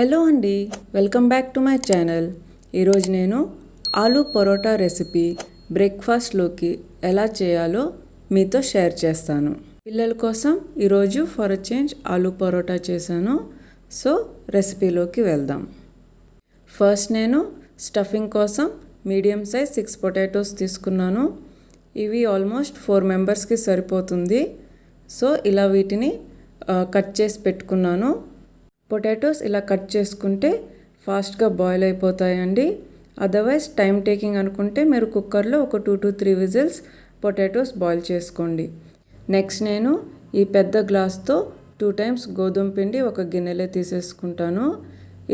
Hello అండి, welcome back to my channel. ఈరోజు నేను ఆలూ పరోటా రెసిపీ బ్రేక్ఫాస్ట్లోకి ఎలా చేయాలో మీతో షేర్ చేస్తాను. పిల్లల కోసం ఈరోజు for a change aloo paratha చేశాను. సో రెసిపీలోకి వెళ్దాం. ఫస్ట్ నేను స్టఫింగ్ కోసం మీడియం సైజ్ 6 పొటాటోస్ తీసుకున్నాను. ఇవి ఆల్మోస్ట్ 4 మెంబర్స్కి సరిపోతుంది. సో ఇలా వీటిని కట్ చేసి పెట్టుకున్నాను. పొటాటోస్ ఇలా కట్ చేసుకుంటే ఫాస్ట్గా బాయిల్ అయిపోతాయండి. అదర్వైజ్ టైం టేకింగ్ అనుకుంటే మీరు కుక్కర్లో ఒక 2 to 3 విజిల్స్ పొటాటోస్ బాయిల్ చేసుకోండి. నెక్స్ట్ నేను ఈ పెద్ద గ్లాస్తో 2 times గోధుమ పిండి ఒక గిన్నెలో తీసేసుకుంటాను.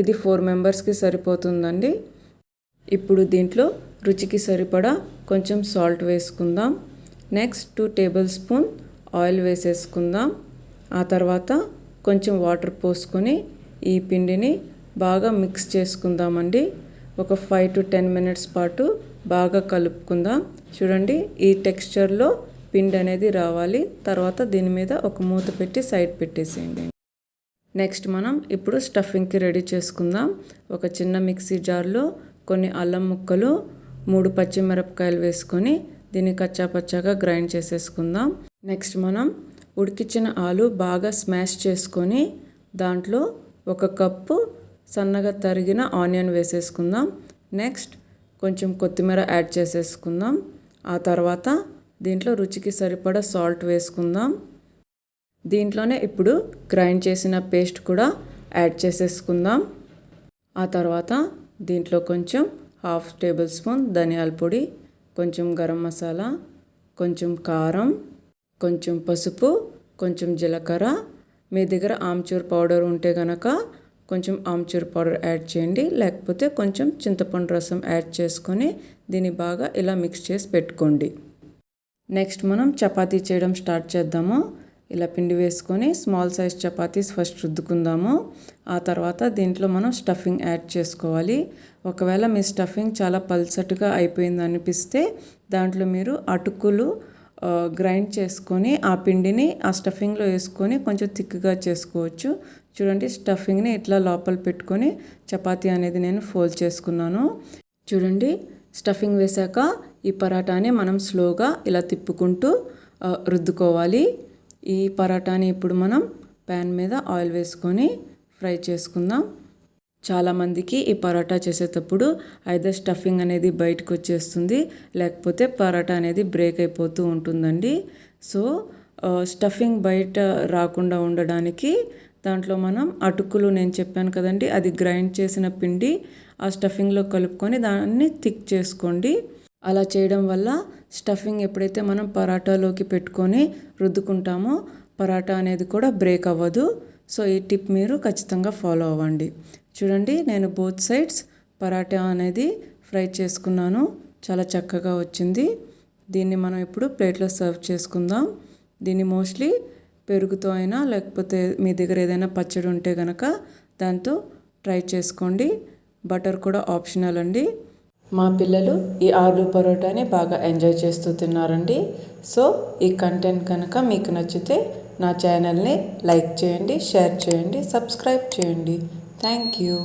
ఇది 4 మెంబర్స్కి సరిపోతుందండి. ఇప్పుడు దీంట్లో రుచికి సరిపడా కొంచెం సాల్ట్ వేసుకుందాం. నెక్స్ట్ 2 tablespoon ఆయిల్ వేసేసుకుందాం. ఆ తర్వాత కొంచెం వాటర్ పోసుకొని ఈ పిండిని బాగా మిక్స్ చేసుకుందామండి. ఒక 5 to 10 minutes పాటు బాగా కలుపుకుందాం. చూడండి, ఈ టెక్స్చర్లో పిండి అనేది రావాలి. తర్వాత దీని మీద ఒక మూత పెట్టి సైడ్ పెట్టేసేయండి. నెక్స్ట్ మనం ఇప్పుడు స్టఫింగ్కి రెడీ చేసుకుందాం. ఒక చిన్న మిక్సీ జార్లో కొన్ని అల్లం ముక్కలు, 3 పచ్చిమిరపకాయలు వేసుకొని దీన్ని కచ్చాపచ్చాగా గ్రైండ్ చేసేసుకుందాం. నెక్స్ట్ మనం ఉడికించిన ఆలు బాగా స్మాష్ చేసుకొని దాంట్లో 1 కప్పు సన్నగా తరిగిన ఆనియన్ వేసేసుకుందాం. నెక్స్ట్ కొంచెం కొత్తిమీర యాడ్ చేసేసుకుందాం. ఆ తర్వాత దీంట్లో రుచికి సరిపడా సాల్ట్ వేసుకుందాం. దీంట్లోనే ఇప్పుడు గ్రైండ్ చేసిన పేస్ట్ కూడా యాడ్ చేసేసుకుందాం. ఆ తర్వాత దీంట్లో కొంచెం 1/2 tablespoon ధనియాల పొడి, కొంచెం గరం మసాలా, కొంచెం కారం, కొంచెం పసుపు, కొంచెం జీలకర్ర. మీ దగ్గర ఆమ్చూర్ పౌడర్ ఉంటే కనుక కొంచెం ఆమ్చూర్ పౌడర్ యాడ్ చేయండి. లేకపోతే కొంచెం చింతపండు రసం యాడ్ చేసుకొని దీన్ని బాగా ఇలా మిక్స్ చేసి పెట్టుకోండి. నెక్స్ట్ మనం చపాతీ చేయడం స్టార్ట్ చేద్దాము. ఇలా పిండి వేసుకొని స్మాల్ సైజ్ చపాతీస్ ఫస్ట్ రుద్దుకుందాము. ఆ తర్వాత దీంట్లో మనం స్టఫింగ్ యాడ్ చేసుకోవాలి. ఒకవేళ మీ స్టఫింగ్ చాలా పల్చటిగా అయిపోయింది అనిపిస్తే దాంట్లో మీరు అటుకులు గ్రైండ్ చేసుకొని ఆ పిండిని ఆ స్టఫింగ్లో వేసుకొని కొంచెం థిక్గా చేసుకోవచ్చు. చూడండి, స్టఫింగ్ని ఇట్లా లోపల పెట్టుకొని చపాతీ అనేది నేను ఫోల్డ్ చేసుకున్నాను. చూడండి, స్టఫింగ్ వేసాక ఈ పరాటాని మనం స్లోగా ఇలా తిప్పుకుంటూ రుద్దుకోవాలి. ఈ పరాటాని ఇప్పుడు మనం ప్యాన్ మీద ఆయిల్ వేసుకొని ఫ్రై చేసుకుందాం. చాలామందికి ఈ పరోటా చేసేటప్పుడు ఐదర్ స్టఫింగ్ అనేది బయటకు వచ్చేస్తుంది, లేకపోతే పరోటా అనేది బ్రేక్ అయిపోతూ ఉంటుందండి. సో స్టఫింగ్ బయట రాకుండా ఉండడానికి దాంట్లో మనం అటుకులు, నేను చెప్పాను కదండి, అది గ్రైండ్ చేసిన పిండి ఆ స్టఫింగ్లో కలుపుకొని దాన్ని థిక్ చేసుకోండి. అలా చేయడం వల్ల స్టఫింగ్ ఎప్పుడైతే మనం పరాటాలోకి పెట్టుకొని రుద్దుకుంటామో పరాటా అనేది కూడా బ్రేక్ అవ్వదు. సో ఈ టిప్ మీరు ఖచ్చితంగా ఫాలో అవ్వండి. చూడండి, నేను బోత్ సైడ్స్ పరాటా అనేది ఫ్రై చేసుకున్నాను. చాలా చక్కగా వచ్చింది. దీన్ని మనం ఇప్పుడు ప్లేట్లో సర్వ్ చేసుకుందాం. దీన్ని మోస్ట్లీ పెరుగుతో అయినా లేకపోతే మీ దగ్గర ఏదైనా పచ్చడి ఉంటే కనుక దాంతో ట్రై చేసుకోండి. బటర్ కూడా ఆప్షనల్ అండి. మా పిల్లలు ఈ ఆలూ పరోటాని బాగా ఎంజాయ్ చేస్తూ తిన్నారండి. సో ఈ కంటెంట్ కనుక మీకు నచ్చితే నా ఛానల్ని లైక్ చేయండి, షేర్ చేయండి, సబ్స్క్రైబ్ చేయండి. Thank you.